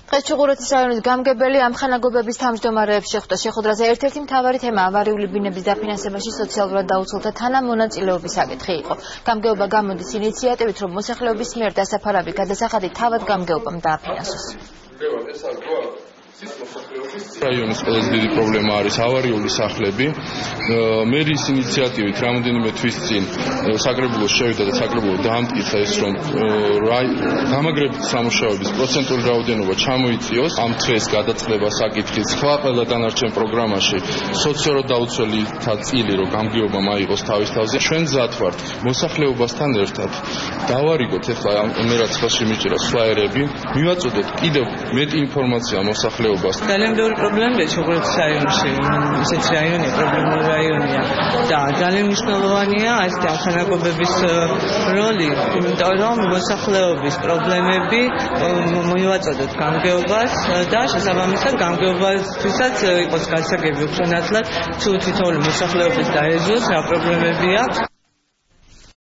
დღეს ჩუღურეთის რაიონის გამგებელი ამ ხანაგობების თავმჯდომარეებს შეხვდა. შეხვედრაზე ერთ-ერთი მთავარი თემა ავარიული ბინების დაფინანსებაში სოციალურად დაუცველთა თანამონაწილეობის საკითხი იყო. გამგეობა გამოდის ინიციატივით, რომ მოსახლეობის მიერ დასაფარავი გადასახადი თავად გამგეობამ დააფინანსოს. რაიონის ყველაზე დიდი პრობლემა არის ავარიული სახლები. მერის ინიციატივით რამოდენიმე თვის წინ საკრებულოს შევიდა და საკრებულო დაამტკიცა ეს, რომ გამაგრებით სამუშაოების პროცენტული რაოდენობა ჩამოიწიოს. ამ დღეს გადაწყდება საკითხი სხვა ყველა დანარჩენ პროგრამაში სოციალურად დაუცველთა წილი, რომ გამგეობა მაიღოს თავის თავზე. ჩვენ მზად ვართ მოსახლეობასთან ერთად დავარიგოთ ახლა მე რაც ხელში მიჭირავს ფლაიერები, მივაწოდოთ კიდევ მეტი ინფორმაცია მოსახლეობას. ძალიან ბევრი პრობლემაა ჩუღურეთის რაიონში. ისეთი რაიონია, პრობლემური რაიონია და ძალიან მნიშვნელოვანია ეს თანხმობების როლი, იმიტომ რომ მოსახლეობის პრობლემები მივაწოდოთ გამგეობას და შესაბამისად გამგეობისთვისაც იყოს გასაგები უფრო ნათლად თუ თითოეული მოსახლეობის დაეძოს რა პრობლემები აქვს.